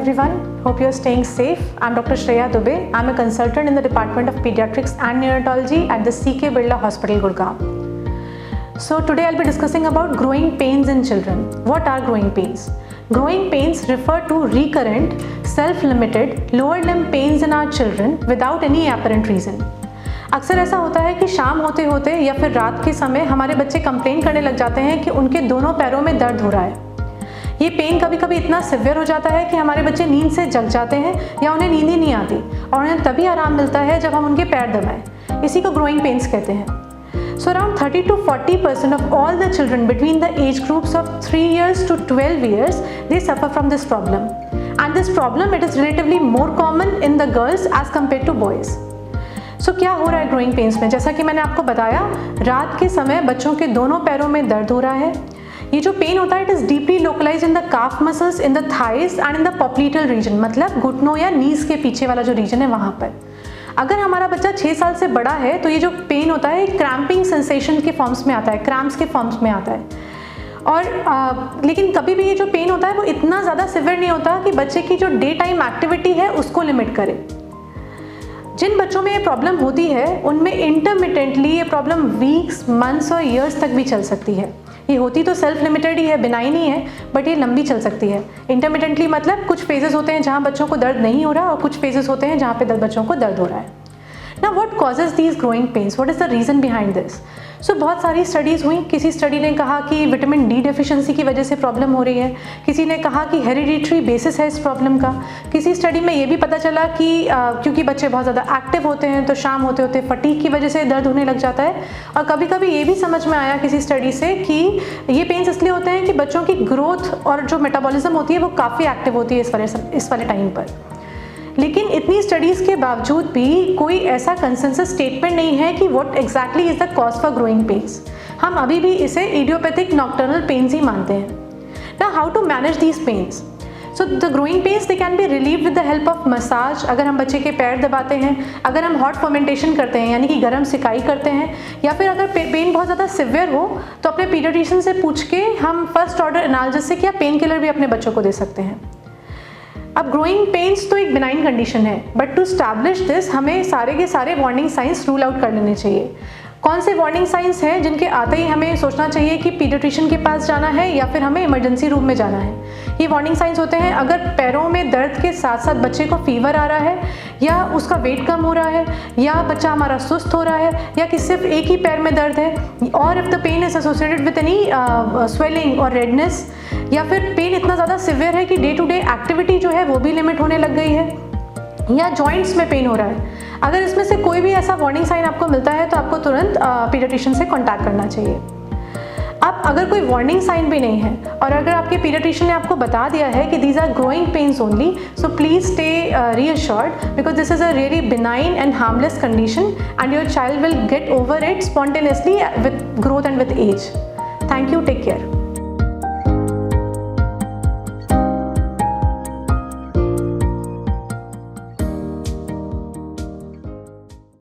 everyone. Hope you are staying safe. I'm Dr. Shreya Dubey. I'm a consultant in the Department of Pediatrics and Neonatology at the CK Birla Hospital, Gurgaon. So today I'll be discussing about growing pains in children. What are growing pains? Growing pains refer to recurrent, self-limited, lower limb pains in our children without any apparent reason. अक्सर ऐसा होता है कि शाम होते होते या फिर रात के समय हमारे बच्चे कंप्लेन करने लग जाते हैं कि उनके दोनों पैरों में दर्द हो रहा है। ये पेन कभी कभी इतना सिवियर हो जाता है कि हमारे बच्चे नींद से जग जाते हैं या उन्हें नींद ही नहीं आती और उन्हें तभी आराम मिलता है जब हम उनके पैर दबाएं। इसी को ग्रोइंग पेन्स कहते हैं। So around 30 to 40% of all the children between the age groups of 3 years to 12 years, they suffer from this problem. And this problem, it is relatively more common in the girls as compared to boys. So क्या हो रहा है growing pens में? जैसा कि मैंने आपको बताया, रात के समय बच्चों के दोनों पैरों में दर्द हो रहा है। ये जो पेन होता है, it is deeply localised in the calf muscles, in the thighs and in the popliteal region, मतलब घुटनों या नीज के पीछे वाला जो रीजन है वहाँ पर। अगर हमारा बच्चा 6 साल से बड़ा है तो ये जो पेन होता है क्रैम्पिंग सेंसेशन के फॉर्म्स में आता है, क्रैम्प्स के फॉर्म्स में आता है। और लेकिन कभी भी ये जो पेन होता है वो इतना ज़्यादा सिवियर नहीं होता कि बच्चे की जो डे टाइम एक्टिविटी है उसको लिमिट करे। जिन बच्चों में ये प्रॉब्लम होती है उनमें इंटरमिटेंटली ये प्रॉब्लम वीक्स, मंथ्स और ईयर्स तक भी चल सकती है। ये होती तो सेल्फ लिमिटेड ही है, बिनाइन ही है, बट ये लंबी चल सकती है। इंटरमिटेंटली मतलब कुछ फेजेस होते हैं जहाँ बच्चों को दर्द नहीं हो रहा और कुछ फेजेस होते हैं जहाँ पे बच्चों को दर्द हो रहा है। Now what causes these growing pains? What is the reason behind this? So बहुत सारी स्टडीज़ हुई। किसी स्टडी ने कहा कि विटामिन डी डेफिशिएंसी की वजह से प्रॉब्लम हो रही है, किसी ने कहा कि हेरिडिटरी बेसिस है इस प्रॉब्लम का, किसी स्टडी में ये भी पता चला कि क्योंकि बच्चे बहुत ज़्यादा एक्टिव होते हैं तो शाम होते होते फटीग की वजह से दर्द होने लग जाता है। और कभी कभी ये भी समझ में आया किसी स्टडी से कि ये पेन्स इसलिए होते हैं कि बच्चों की ग्रोथ और जो मेटाबॉलिज्म होती है वो काफ़ी एक्टिव होती है इस वाले टाइम पर। लेकिन इतनी स्टडीज़ के बावजूद भी कोई ऐसा कंसेंसस स्टेटमेंट नहीं है कि what exactly is the cause for growing pains. हम अभी भी इसे इडियोपैथिक नॉक्टर्नल पेन्स ही मानते हैं। Now how to manage these pains? So the growing pains they can be relieved with the help of massage. अगर हम बच्चे के पैर दबाते हैं, अगर हम हॉट फर्मेंटेशन करते हैं यानी कि गर्म सिकाई करते हैं, या फिर अगर पेन बहुत ज़्यादा सिवियर हो तो अपने पीडियाट्रिशियन से पूछ के हम फर्स्ट ऑर्डर एनाल्जेसिक या पेन किलर भी अपने बच्चों को दे सकते हैं। अब ग्रोइंग पेन्स तो एक बिनाइन कंडीशन है, बट टू स्टैब्लिश दिस हमें सारे के सारे वार्निंग साइंस रूल आउट कर लेने चाहिए। कौन से वार्निंग साइंस हैं जिनके आते ही हमें सोचना चाहिए कि पीडियाट्रिशियन के पास जाना है या फिर हमें इमरजेंसी रूम में जाना है? ये वार्निंग साइंस होते हैं अगर पैरों में दर्द के साथ साथ बच्चे को फीवर आ रहा है, या उसका वेट कम हो रहा है, या बच्चा हमारा सुस्त हो रहा है, या कि सिर्फ एक ही पैर में दर्द है, और if the pain is associated with any swelling और रेडनेस, या फिर पेन इतना ज़्यादा सिवियर है कि डे टू डे एक्टिविटी जो है वो भी लिमिट होने लग गई है, या जॉइंट्स में पेन हो रहा है। अगर इसमें से कोई भी ऐसा वार्निंग साइन आपको मिलता है तो आपको तुरंत पीडियाट्रिशियन से कांटेक्ट करना चाहिए। अब अगर कोई वार्निंग साइन भी नहीं है और अगर आपके पीडियाट्रिशियन ने आपको बता दिया है कि these are growing pains only, so please stay reassured because this is a really benign and harmless condition and your child will get over it spontaneously with growth and with age. Thank you. Take care.